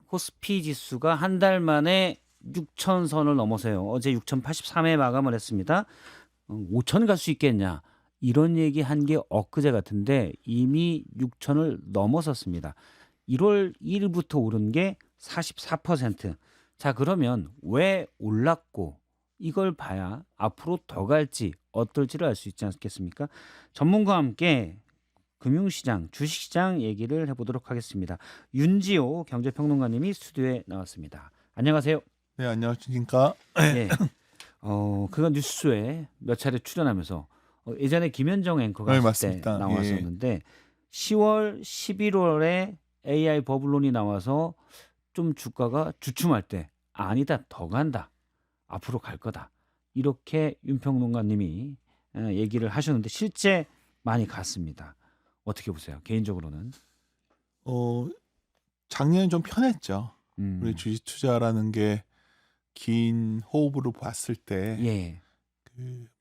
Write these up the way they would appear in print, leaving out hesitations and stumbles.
코스피 지수가 한 달 만에 6천 선을 넘어서요. 어제 6,083에 마감을 했습니다. 5천 갈 수 있겠냐? 이런 얘기 한 게 엊그제 같은데 이미 6천을 넘어섰습니다. 1월 1일부터 오른 게 44%. 자, 그러면 왜 올랐고 이걸 봐야 앞으로 더 갈지 어떨지를 알 수 있지 않겠습니까? 전문가와 함께 금융시장, 주식시장 얘기를 해보도록 하겠습니다. 윤지호 경제평론가님이 스튜디오에 나왔습니다. 안녕하세요. 네, 안녕하십니까. 예, 그가 뉴스에 몇 차례 출연하면서 예전에 김현정 앵커가 네, 했을 때 맞습니다. 나왔었는데 10월, 11월에 AI 버블론이 나와서 좀 주가가 주춤할 때 아니다, 더 간다, 앞으로 갈 거다, 이렇게 윤평론가님이 얘기를 하셨는데 실제 많이 갔습니다. 어떻게 보세요? 개인적으로는. 작년에 좀 편했죠. 우리 음, 주식 투자라는 게 긴 호흡으로 봤을 때 예,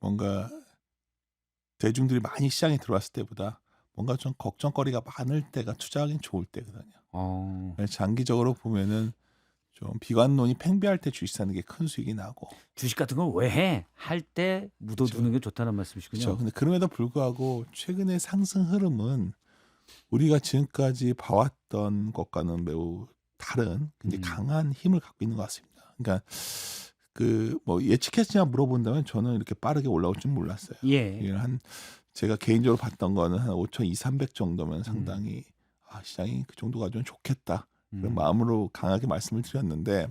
뭔가 대중들이 많이 시장에 들어왔을 때보다 뭔가 좀 걱정거리가 많을 때가 투자하기는 좋을 때거든요. 그래서 장기적으로 보면은 좀 비관론이 팽배할 때 주식 사는 게 큰 수익이 나고. 주식 같은 걸 왜 해? 할 때 묻어두는 게 좋다는 말씀이시군요. 그렇죠. 근데 그럼에도 불구하고 최근의 상승 흐름은 우리가 지금까지 봐왔던 것과는 매우 다른 굉장히 강한 힘을 갖고 있는 것 같습니다. 그러니까 뭐 예측했냐 물어본다면 저는 이렇게 빠르게 올라올 줄 몰랐어요. 예, 이게 제가 개인적으로 봤던 거는 한 5,200, 300 정도면 상당히 시장이 그 정도 가지면 좋겠다. 그런 마음으로 강하게 말씀을 드렸는데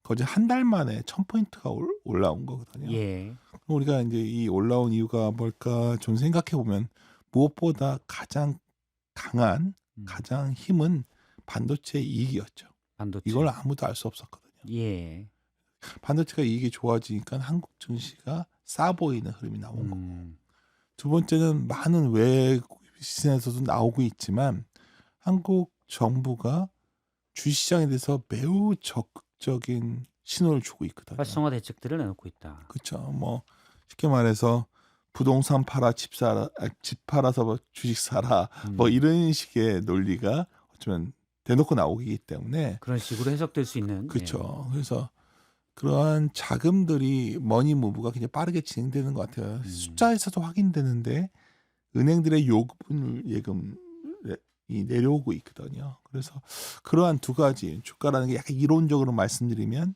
거의 한 달 만에 1,000포인트가 올라온 거거든요. 예, 그럼 우리가 이제 이 올라온 이유가 뭘까 좀 생각해 보면 무엇보다 가장 강한 가장 힘은 반도체 이익이었죠. 반도체. 이걸 아무도 알 수 없었거든요. 예, 반도체가 이익이 좋아지니까 한국 증시가 싸 보이는 흐름이 나온 거고. 두 번째는 많은 외국 시장에서도 나오고 있지만 한국 정부가 주식시장에 대해서 매우 적극적인 신호를 주고 있거든요. 활성화 대책들을 내놓고 있다. 그렇죠. 뭐 쉽게 말해서 부동산 팔아, 집 팔아서 뭐 주식 사라, 뭐 이런 식의 논리가 어쩌면 대놓고 나오기 때문에. 그런 식으로 해석될 수 있는. 그렇죠. 그래서 그러한 자금들이 머니 무브가 굉장히 빠르게 진행되는 것 같아요. 숫자에서도 확인되는데 은행들의 예금이 내려오고 있거든요. 그래서 그러한 두 가지 주가라는 게 약간 이론적으로 말씀드리면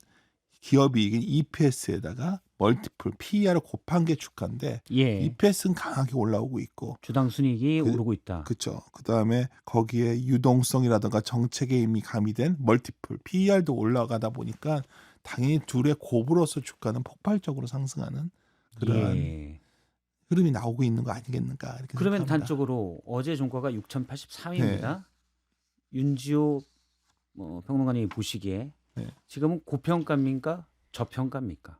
기업이익은 EPS에다가 멀티플 PER을 곱한 게 주가인데 예, EPS는 강하게 올라오고 있고. 주당 순이익이 오르고 있다. 그렇죠. 그다음에 거기에 유동성이라든가 정책에 이미 가미된 멀티플 PER도 올라가다 보니까 당연히 둘의 곱으로서 주가는 폭발적으로 상승하는 그러한 예. 흐름이 나오고 있는 거 아니겠는가 이렇게 그러면 생각합니다. 단적으로 어제 종가가 6,083입니다. 네. 윤지호 평론가님이 보시기에 네. 지금은 고평가입니까? 저평가입니까?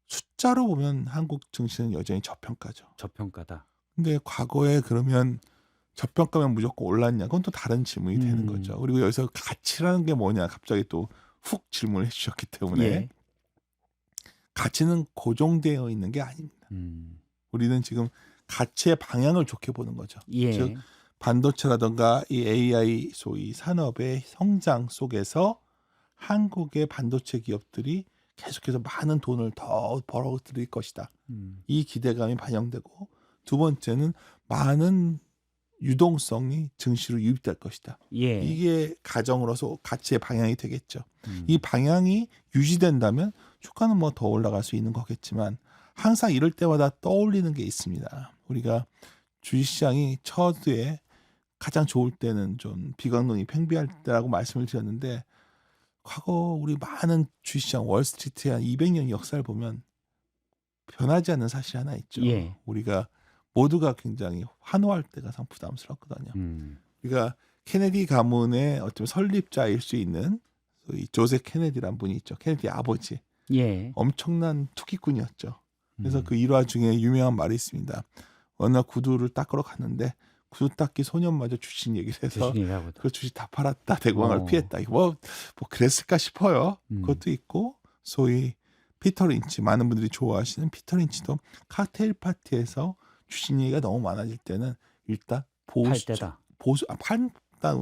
숫자로 보면 한국 증시는 여전히 저평가죠. 저평가다. 근데 과거에 그러면 저평가면 무조건 올랐냐? 그건 또 다른 질문이 되는 거죠. 그리고 여기서 가치라는 게 뭐냐? 갑자기 또 훅 질문을 해주셨기 때문에 예. 가치는 고정되어 있는 게 아닙니다. 우리는 지금 가치의 방향을 좋게 보는 거죠. 예. 즉 반도체라든가 이 AI 소위 산업의 성장 속에서 한국의 반도체 기업들이 계속해서 많은 돈을 더 벌어들일 것이다. 이 기대감이 반영되고 두 번째는 많은 유동성이 증시로 유입될 것이다. 예. 이게 가정으로서 가치의 방향이 되겠죠. 이 방향이 유지된다면 주가는 뭐 더 올라갈 수 있는 거겠지만 항상 이럴 때마다 떠올리는 게 있습니다. 우리가 주식시장이 처두에 가장 좋을 때는 좀 비관론이 팽배할 때라고 말씀을 드렸는데 과거 우리 많은 주식시장 월스트리트의 한 200년 역사를 보면 변하지 않는 사실이 하나 있죠. 예. 우리가 모두가 굉장히 환호할 때가 참 부담스럽거든요. 우리가 케네디 가문의 어떤 설립자일 수 있는 소위 조셉 케네디란 분이 있죠. 케네디 아버지. 예. 엄청난 투기꾼이었죠. 그래서 그 일화 중에 유명한 말이 있습니다. 어느 날 구두를 닦으러 갔는데 구두 닦기 소년마저 주식 얘기를 해서 그 주식 다 팔았다. 대공황을 피했다. 이거 뭐 그랬을까 싶어요. 그것도 있고 소위 피터 린치, 많은 분들이 좋아하시는 피터 린치도 칵테일 파티에서 주식 얘기가 너무 많아질 때는 일단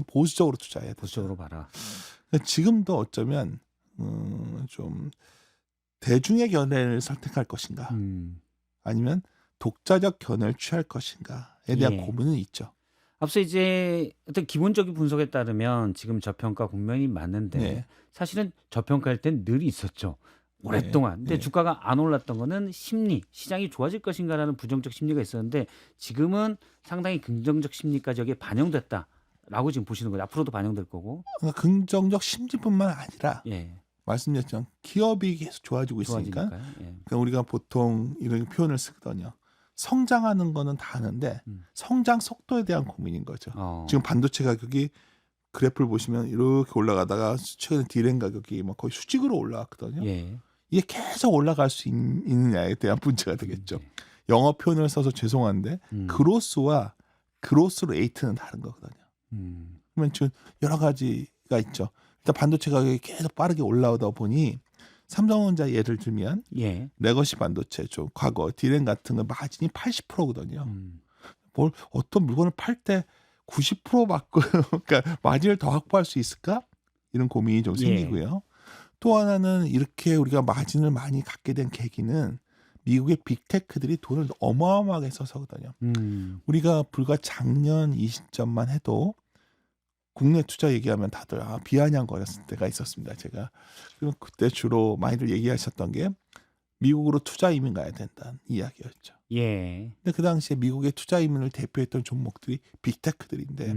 보수적으로 투자해야 돼. 보수적으로 봐라. 그러니까 지금도 어쩌면 좀 대중의 견해를 선택할 것인가 아니면 독자적 견해를 취할 것인가에 대한 예. 고민은 있죠. 앞서 이제 어떤 기본적인 분석에 따르면 지금 저평가 국면이 맞는데 네. 사실은 저평가일 땐 늘 있었죠. 네. 오랫동안. 근데 네. 주가가 안 올랐던 거는 심리, 시장이 좋아질 것인가라는 부정적 심리가 있었는데 지금은 상당히 긍정적 심리까지 여기에 반영됐다라고 지금 보시는 거죠. 앞으로도 반영될 거고. 그러니까 긍정적 심리뿐만 아니라 예. 말씀드렸지만 기업이 계속 좋아지고 있으니까 좋아지니까요. 예. 그러니까 우리가 보통 이런 표현을 쓰거든요. 성장하는 거는 다 아는데 성장 속도에 대한 고민인 거죠. 지금 반도체 가격이 그래프를 보시면 이렇게 올라가다가 최근에 디램 가격이 막 거의 수직으로 올라왔거든요. 예. 이게 계속 올라갈 수 있느냐에 대한 문제가 되겠죠. 영어 표현을 써서 죄송한데 그로스와 그로스 레이트는 다른 거거든요. 그러면 지금 여러 가지가 있죠. 일단 반도체 가격이 계속 빠르게 올라오다 보니 삼성전자 예를 들면 예. 레거시 반도체 좀 과거 디램 같은 거 마진이 80%거든요. 뭘 어떤 물건을 팔 때 90% 받고 그러니까 마진을 더 확보할 수 있을까? 이런 고민이 좀 예. 생기고요. 또 하나는 이렇게 우리가 마진을 많이 갖게 된 계기는 미국의 빅테크들이 돈을 어마어마하게 써서거든요. 우리가 불과 작년 이 시점만 해도 국내 투자 얘기하면 다들 비아냥거렸을 때가 있었습니다. 제가 그럼 그때 주로 많이들 얘기하셨던 게 미국으로 투자 이민 가야 된다는 이야기였죠. 예. 근데 그 당시에 미국의 투자 이민을 대표했던 종목들이 빅테크들인데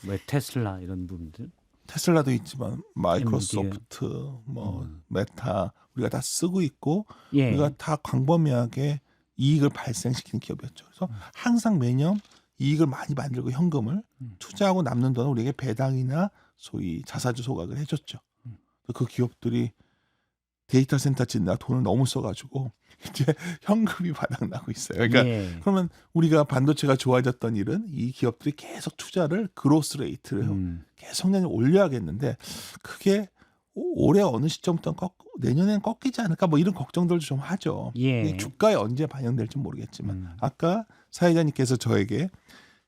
왜 테슬라 이런 부분들? 테슬라도 있지만 마이크로소프트, 뭐 메타 우리가 다 쓰고 있고 예. 우리가 다 광범위하게 이익을 발생시키는 기업이었죠. 그래서 항상 매년 이익을 많이 만들고 현금을 투자하고 남는 돈은 우리에게 배당이나 소위 자사주 소각을 해줬죠. 그 기업들이 데이터 센터 짓느라 돈을 너무 써가지고 이제 현금이 바닥나고 있어요. 그러니까 예. 그러면 우리가 반도체가 좋아졌던 일은 이 기업들이 계속 투자를 그로스 레이트를 계속 성장을 올려야겠는데 그게 올해 어느 시점부터 내년엔 꺾이지 않을까 뭐 이런 걱정들도 좀 하죠. 예. 주가에 언제 반영될지 모르겠지만 아까 사회자님께서 저에게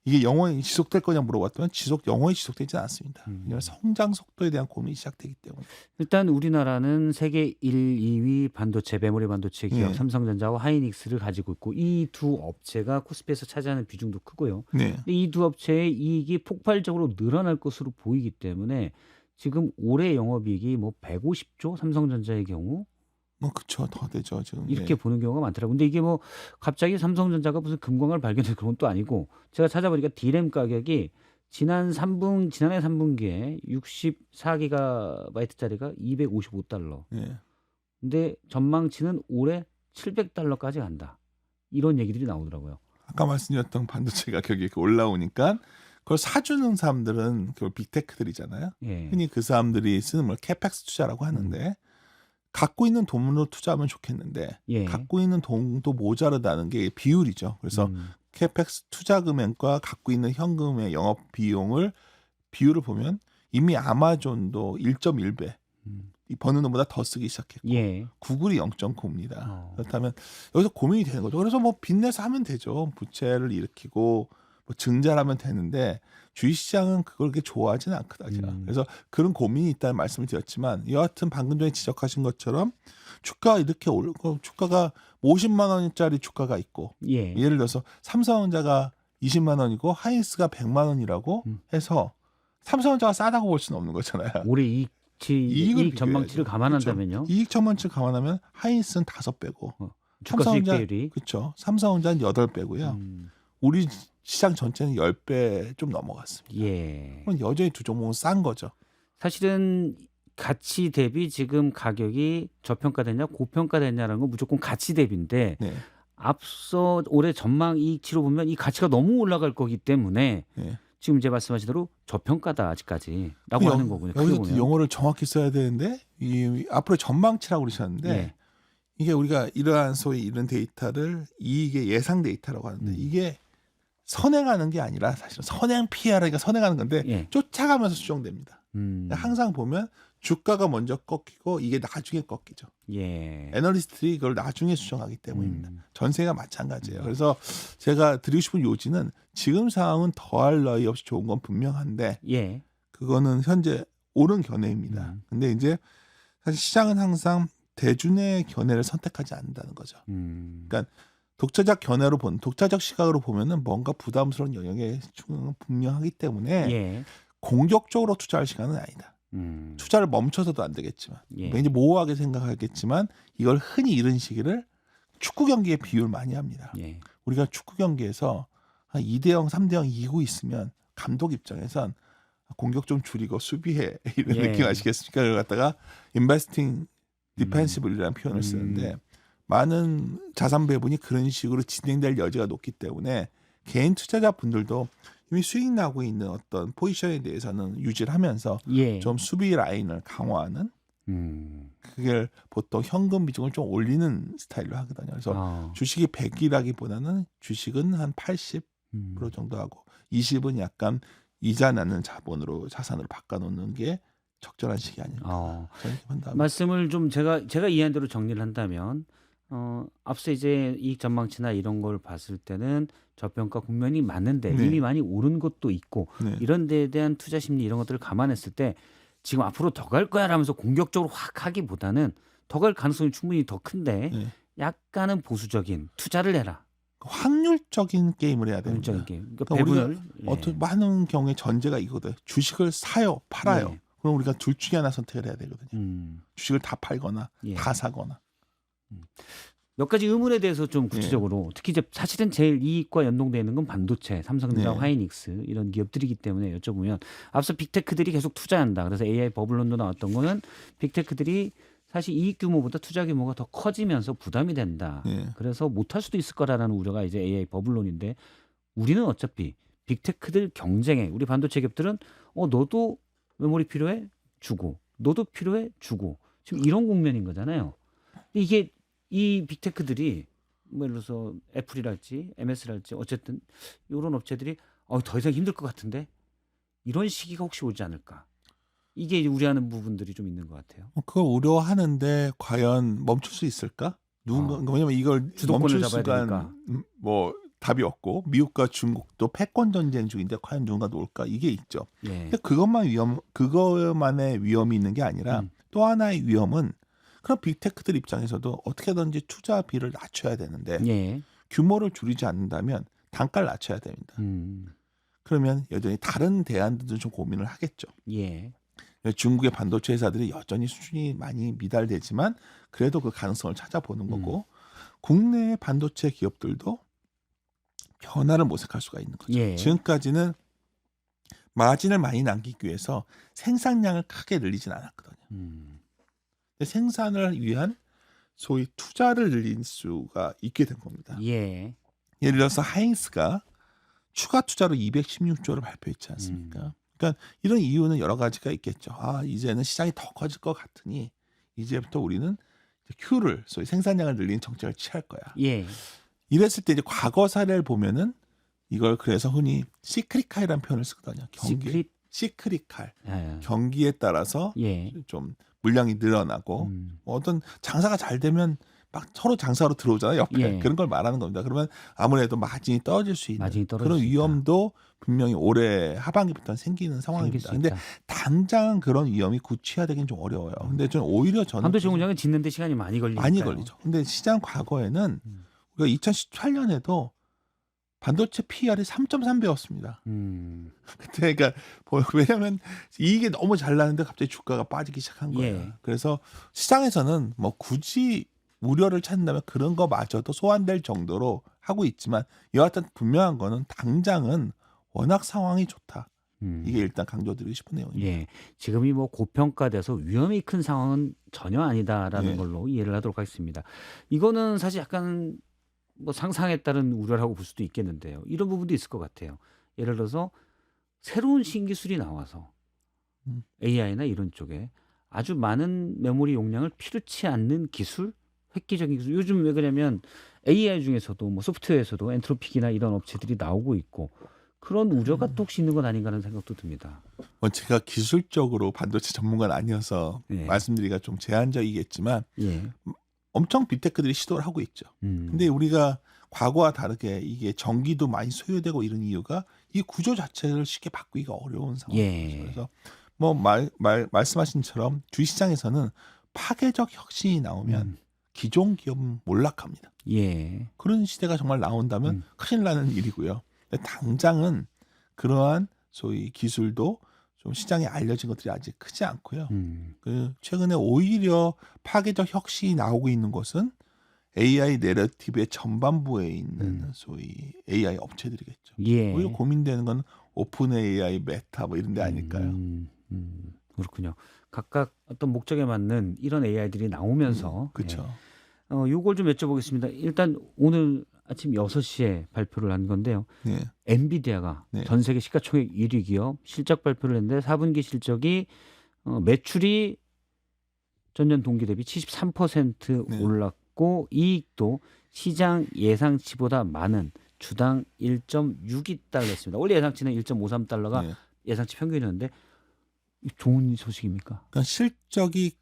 이게 영원히 지속될 거냐 물어봤더니 영원히 지속되지 않습니다. 왜냐하면 성장 속도에 대한 고민이 시작되기 때문에. 일단 우리나라는 세계 1, 2위 반도체, 메모리 반도체 기업 네. 삼성전자와 하이닉스를 가지고 있고 이 두 업체가 코스피에서 차지하는 비중도 크고요. 네. 이 두 업체의 이익이 폭발적으로 늘어날 것으로 보이기 때문에 지금 올해 영업이익이 뭐 150조 삼성전자의 경우 뭐 그쵸 더 되죠 지금. 이렇게 보는 경우가 많더라고요. 근데 이게 뭐 갑자기 삼성전자가 무슨 금광을 발견해서 그런 것도 아니고 제가 찾아보니까 디램 가격이 지난해 3분기에 64기가바이트짜리가 $255. 예. 근데 전망치는 올해 $700까지 간다. 이런 얘기들이 나오더라고요. 아까 말씀드렸던 반도체 가격이 이렇게 올라오니까 그걸 사주는 사람들은 그 빅테크들이잖아요. 예. 흔히 그 사람들이 쓰는 걸 캐펙스 투자라고 하는데 갖고 있는 돈으로 투자하면 좋겠는데 예. 갖고 있는 돈도 모자르다는 게 비율이죠. 그래서 캐펙스 투자 금액과 갖고 있는 현금의 영업 비율을 보면 이미 아마존도 1.1배 버는 돈보다 더 쓰기 시작했고 예. 구글이 0.9입니다. 그렇다면 여기서 고민이 되는 거죠. 그래서 뭐 빚내서 하면 되죠. 부채를 일으키고 뭐 증자를 하면 되는데 주식시장은 그걸 그렇게 좋아하지는 않거든요. 그래서 그런 고민이 있다는 말씀을 드렸지만 여하튼 방금 전에 지적하신 것처럼 주가가 이렇게 오르고 주가가 50만 원짜리 주가가 있고 예. 예를 들어서 삼성전자가 20만 원이고 하이닉스가 100만 원이라고 해서 삼성전자가 싸다고 볼 수는 없는 거잖아요. 올해 이익 이익을 전망치를 비교해야죠. 감안한다면요. 그렇죠. 이익 전망치를 감안하면 하이닉스는 5배고 주가 수익 비율이 그렇죠. 삼성전자는 8배고요. 우리 시장 전체는 10배 좀 넘어갔습니다. 예. 그럼 여전히 두 종목은 싼 거죠. 사실은 가치 대비 지금 가격이 저평가됐냐 고평가됐냐라는 건 무조건 가치 대비인데 네. 앞서 올해 전망 이익치로 보면 이 가치가 너무 올라갈 거기 때문에 네. 지금 이제 말씀하신 대로 저평가다 아직까지라고 하는 거군요. 크게 여기서 보면. 용어를 정확히 써야 되는데 앞으로 전망치라고 그러셨는데 예. 이게 우리가 이러한 소위 이런 데이터를 이익의 예상 데이터라고 하는데 이게 선행하는 게 아니라 사실은 선행 피하라니까 선행하는 건데 예. 쫓아가면서 수정됩니다. 항상 보면 주가가 먼저 꺾이고 이게 나중에 꺾이죠. 예. 애널리스트들이 그걸 나중에 수정하기 때문입니다. 전세가 마찬가지예요. 그래서 제가 드리고 싶은 요지는 지금 상황은 더할 나위 없이 좋은 건 분명한데 예. 그거는 현재 옳은 견해입니다. 근데 이제 사실 시장은 항상 대중의 견해를 선택하지 않는다는 거죠. 그러니까 독자적 시각으로 보면은 뭔가 부담스러운 영역에 분명하기 때문에 예. 공격적으로 투자할 시간은 아니다. 투자를 멈춰서도 안 되겠지만 예. 왠지 모호하게 생각하겠지만 이걸 흔히 이런 시기를 축구 경기에 비유를 많이 합니다. 예. 우리가 축구 경기에서 한 2대0, 3대0 이기고 있으면 감독 입장에선 공격 좀 줄이고 수비해 이런 예. 느낌 아시겠습니까? 그걸 갖다가 investing defensively라는 표현을 쓰는데 많은 자산 배분이 그런 식으로 진행될 여지가 높기 때문에 개인 투자자분들도 이미 수익 나고 있는 어떤 포지션에 대해서는 유지를 하면서 예. 좀 수비 라인을 강화하는 그게 보통 현금 비중을 좀 올리는 스타일로 하거든요. 그래서 주식이 100이라기보다는 주식은 한 80% 정도 하고 20은 약간 이자 나는 자산으로 바꿔놓는 게 적절한 시기 아닐까. 저는 이렇게 판단합니다. 말씀을 좀 제가 이해한 대로 정리를 한다면 앞서 이제 이익 전망치나 이런 걸 봤을 때는 저평가 국면이 맞는데 네. 이미 많이 오른 것도 있고 네. 이런 데에 대한 투자 심리 이런 것들을 감안했을 때 지금 앞으로 더 갈 거야 라면서 공격적으로 확 하기보다는 더 갈 가능성이 충분히 더 큰데 네. 약간은 보수적인 투자를 해라. 확률적인 게임을 해야 됩니다. 확률적인 게임. 그러니까 그러니까 배분을 어떤 많은 경우에 전제가 이거든. 주식을 사요, 팔아요. 네. 그럼 우리가 둘 중에 하나 선택을 해야 되거든요. 주식을 다 팔거나 예. 다 사거나. 몇 가지 의문에 대해서 좀 구체적으로 특히 이제 사실은 제일 이익과 연동되어 있는 건 반도체, 삼성전자, 네. 하이닉스 이런 기업들이기 때문에 여쭤보면 앞서 빅테크들이 계속 투자한다. 그래서 AI 버블론도 나왔던 거는 빅테크들이 사실 이익 규모보다 투자 규모가 더 커지면서 부담이 된다. 네. 그래서 못할 수도 있을 거라는 우려가 이제 AI 버블론인데 우리는 어차피 빅테크들 경쟁에 우리 반도체 기업들은 너도 메모리 필요해? 주고 너도 필요해? 주고 지금 이런 국면인 거잖아요. 근데 이게 이 빅테크들이 뭐 예를 들어서 애플이랄지 MS랄지 어쨌든 이런 업체들이 더 이상 힘들 것 같은데 이런 시기가 혹시 오지 않을까? 이게 이제 우려하는 부분들이 좀 있는 것 같아요. 그걸 우려하는데 과연 멈출 수 있을까? 누군가 왜냐면 이걸 주도권을 멈출 잡아야 수가 되니까. 뭐 답이 없고 미국과 중국도 패권 전쟁 중인데 과연 누군가 놓을까? 이게 있죠. 예. 근데 그것만의 위험이 있는 게 아니라 또 하나의 위험은 그런 빅테크들 입장에서도 어떻게든지 투자비를 낮춰야 되는데 예. 규모를 줄이지 않는다면 단가를 낮춰야 됩니다. 그러면 여전히 다른 대안들도 좀 고민을 하겠죠. 예. 중국의 반도체 회사들이 여전히 수준이 많이 미달되지만 그래도 그 가능성을 찾아보는 거고 국내의 반도체 기업들도 변화를 모색할 수가 있는 거죠. 예. 지금까지는 마진을 많이 남기기 위해서 생산량을 크게 늘리진 않았거든요. 근데 생산을 위한 소위 투자를 늘릴 수가 있게 된 겁니다. 예. 예를 들어서 하이닉스가 추가 투자로 216조를 발표했지 않습니까? 그러니까 이런 이유는 여러 가지가 있겠죠. 이제는 시장이 더 커질 것 같으니 이제부터 우리는 Q를 소위 생산량을 늘리는 정책을 취할 거야. 예. 이랬을 때 이제 과거 사례를 보면은 이걸 그래서 흔히 시크리칼이라는 표현을 쓰거든요. 시크리칼. 경기에 따라서 예. 좀 물량이 늘어나고 어떤 장사가 잘 되면 막 서로 장사로 들어오잖아요. 옆에 예. 그런 걸 말하는 겁니다. 그러면 아무래도 마진이 떨어질 수 있는 그런 수 위험도 분명히 올해 하반기부터 생기는 상황입니다. 근데 당장 그런 위험이 구체화되긴 좀 어려워요. 근데 저는 오히려 반도체 공장은 짓는데 시간이 많이 걸리니까요. 많이 걸리죠. 근데 시장 과거에는 우리가 2018년에도 반도체 PR이 3.3배였습니다. 그때 그러니까 왜냐하면 이익이 너무 잘 나는데 갑자기 주가가 빠지기 시작한 거예요. 예. 그래서 시장에서는 뭐 굳이 우려를 찾는다면 그런 거마저도 소환될 정도로 하고 있지만 여하튼 분명한 거는 당장은 워낙 상황이 좋다. 이게 일단 강조드리고 싶은 내용입니다. 예. 지금이 뭐 고평가돼서 위험이 큰 상황은 전혀 아니다라는 예. 걸로 이해를 하도록 하겠습니다. 이거는 사실 약간 뭐 상상에 따른 우려라고 볼 수도 있겠는데요. 이런 부분도 있을 것 같아요. 예를 들어서 새로운 신기술이 나와서 AI나 이런 쪽에 아주 많은 메모리 용량을 필요치 않는 기술, 획기적인 기술. 요즘 왜 그러냐면 AI 중에서도 뭐 소프트웨어에서도 엔트로픽이나 이런 업체들이 나오고 있고 그런 우려가 또 혹시 있는 건 아닌가 하는 생각도 듭니다. 제가 기술적으로 반도체 전문가는 아니어서 예. 말씀드리기가 좀 제한적이겠지만 예. 엄청 빅테크들이 시도를 하고 있죠. 근데 우리가 과거와 다르게 이게 전기도 많이 소요되고 이런 이유가 이 구조 자체를 쉽게 바꾸기가 어려운 상황이죠. 예. 그래서 뭐 말씀하신처럼 주식시장에서는 파괴적 혁신이 나오면 기존 기업은 몰락합니다. 예. 그런 시대가 정말 나온다면 큰일 나는 일이고요. 근데 당장은 그러한 소위 기술도 좀 시장에 알려진 것들이 아직 크지 않고요. 최근에 오히려 파괴적 혁신이 나오고 있는 것은 AI 내러티브의 전반부에 있는 소위 AI 업체들이겠죠. 예. 오히려 고민되는 건 오픈 AI, 메타 뭐 이런 데 아닐까요? 그렇군요. 각각 어떤 목적에 맞는 이런 AI들이 나오면서 그렇죠. 요걸 좀 여쭤보겠습니다. 일단 오늘 아침 6시에 발표를 한 건데요. 네. 엔비디아가 네. 전 세계 시가총액 1위 기업 실적 발표를 했는데 4분기 실적이 매출이 전년 동기 대비 73% 네. 올랐고 이익도 시장 예상치보다 많은 주당 1.62달러였습니다. 원래 예상치는 1.53달러가 네. 예상치 평균이었는데 좋은 소식입니까? 그러니까 실적이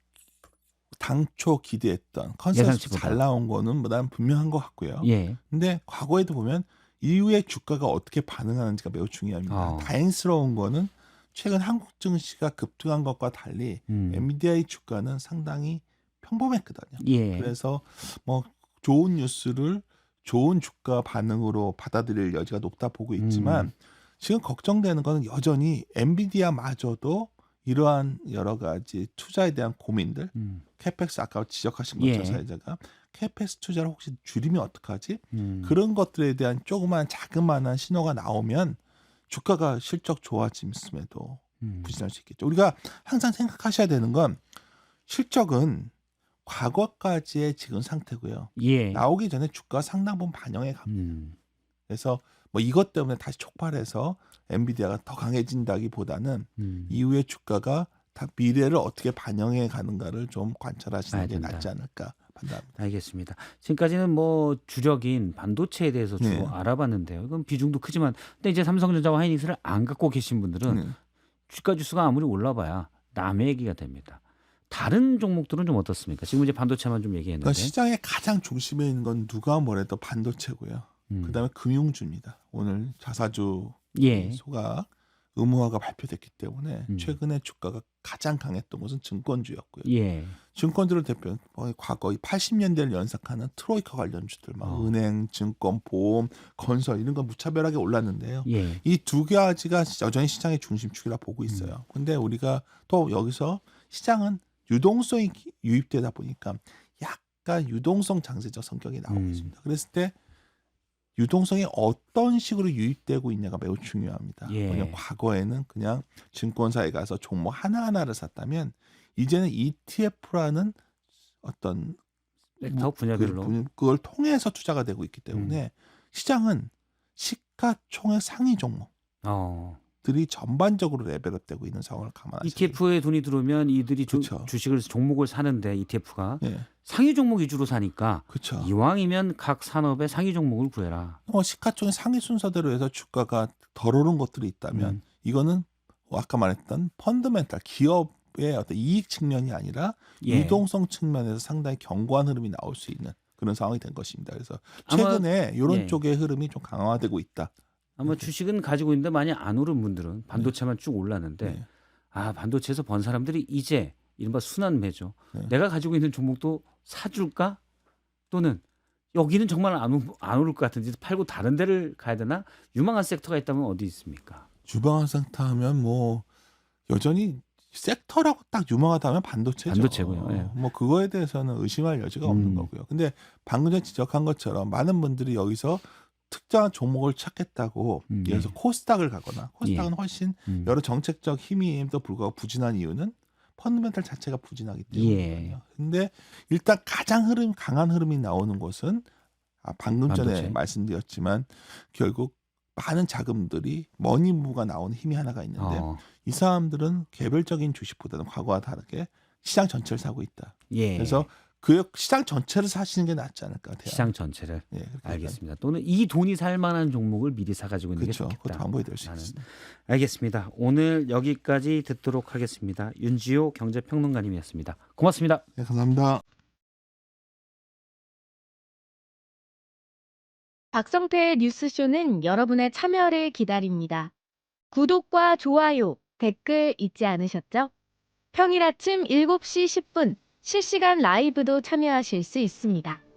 당초 기대했던 컨센서스 예상치보다. 잘 나온 거는 난 분명한 것 같고요. 예. 근데 과거에도 보면 이후에 주가가 어떻게 반응하는지가 매우 중요합니다. 어. 다행스러운 거는 최근 한국 증시가 급등한 것과 달리 엔비디아의 주가는 상당히 평범했거든요. 예. 그래서 뭐 좋은 뉴스를 좋은 주가 반응으로 받아들일 여지가 높다 보고 있지만 지금 걱정되는 거는 여전히 엔비디아마저도 이러한 여러 가지 투자에 대한 고민들, 캐펙스 아까 지적하신 것처럼 예. 사회자가 캐펙스 투자를 혹시 줄이면 어떡하지? 그런 것들에 대한 조그만 자그마한 신호가 나오면 주가가 실적 좋아짐에도 부진할 수 있겠죠. 우리가 항상 생각하셔야 되는 건 실적은 과거까지의 지금 상태고요. 예. 나오기 전에 주가가 상당 부분 반영해 갑니다. 그래서 뭐 이것 때문에 다시 촉발해서 엔비디아가 더 강해진다기보다는 이후에 주가가 다 미래를 어떻게 반영해 가는가를 좀 관찰하시는 봐야 게 된다. 낫지 않을까 판단합니다. 알겠습니다. 지금까지는 뭐 주력인 반도체에 대해서 주로 네. 알아봤는데요. 이건 비중도 크지만 근데 이제 삼성전자와 하이닉스를 안 갖고 계신 분들은 네. 주가 지수가 아무리 올라봐야 남의 얘기가 됩니다. 다른 종목들은 좀 어떻습니까? 지금 이제 반도체만 좀 얘기했는데. 그러니까 시장의 가장 중심에 있는 건 누가 뭐래도 반도체고요. 그다음에 금융주입니다. 오늘 자사주 예. 소각 의무화가 발표됐기 때문에 음. 최근에 주가가 가장 강했던 것은 증권주였고요. 예. 증권주를 대표 과거 80년대를 연상하는 트로이카 관련주들 막 어. 은행, 증권, 보험, 건설 이런 건 무차별하게 올랐는데요. 예. 이 두 가지가 여전히 시장의 중심축이라 보고 있어요. 근데 우리가 또 여기서 시장은 유동성이 유입되다 보니까 약간 유동성 장세적 성격이 나오고 있습니다. 그랬을 때 유동성이 어떤 식으로 유입되고 있냐가 매우 중요합니다. 예. 왜냐하면 과거에는 그냥 증권사에 가서 종목 하나하나를 샀다면 이제는 ETF라는 어떤 섹터 분야별로. 그걸 통해서 투자가 되고 있기 때문에 시장은 시가총액 상위 종목들이 전반적으로 레벨업되고 있는 상황을 감안하셔야 돼요. ETF에 돈이 들어오면 이들이 그쵸. 주식을 종목을 사는데 ETF가 예, 상위 종목 위주로 사니까 그렇죠. 이왕이면 각 산업의 상위 종목을 구해라. 시가총액 상위 순서대로 해서 주가가 덜 오른 것들이 있다면 이거는 아까 말했던 펀더멘탈 기업의 어떤 이익 측면이 아니라 예. 유동성 측면에서 상당히 견고한 흐름이 나올 수 있는 그런 상황이 된 것입니다. 그래서 아마- 최근에 이런 예. 쪽의 흐름이 좀 강화되고 있다. 아마 주식은 가지고 있는데 많이 안 오른 분들은 반도체만 쭉 올랐는데 네. 아 반도체에서 번 사람들이 이제 이른바 순환매죠. 네. 내가 가지고 있는 종목도 사줄까? 또는 여기는 정말 안 오를 것 같은데 팔고 다른 데를 가야 되나? 유망한 섹터가 있다면 어디 있습니까? 유망한 섹터 하면 뭐 여전히 섹터라고 딱 유망하다면 반도체죠. 반도체고요. 예. 뭐 그거에 대해서는 의심할 여지가 없는 거고요. 근데 방금 전에 지적한 것처럼 많은 분들이 여기서 특정한 종목을 찾겠다고 예를 들어서 코스닥을 가거나 코스닥은 훨씬 여러 정책적 힘임에도 불구하고 부진한 이유는 펀더멘탈 자체가 부진하기 때문이거든요. 근데 일단 가장 강한 흐름이 나오는 곳은 방금 전에 반도체. 말씀드렸지만 결국 많은 자금들이 머니무가 나오는 힘이 하나가 있는데 이 사람들은 개별적인 주식보다는 과거와 다르게 시장 전체를 사고 있다. 예. 그래서 그 시장 전체를 사시는 게 낫지 않을까. 시장 전체를. 예, 그렇게 알겠습니다. 또는 이 돈이 살 만한 종목을 미리 사가지고 있는 그렇죠. 게 그것도 좋겠다. 방법이 될 수 나는. 있습니다. 알겠습니다. 오늘 여기까지 듣도록 하겠습니다. 윤지호 경제평론가님이었습니다. 고맙습니다. 네, 감사합니다. 박성태의 뉴스쇼는 여러분의 참여를 기다립니다. 구독과 좋아요 댓글 잊지 않으셨죠? 평일 아침 7시 10분 실시간 라이브도 참여하실 수 있습니다.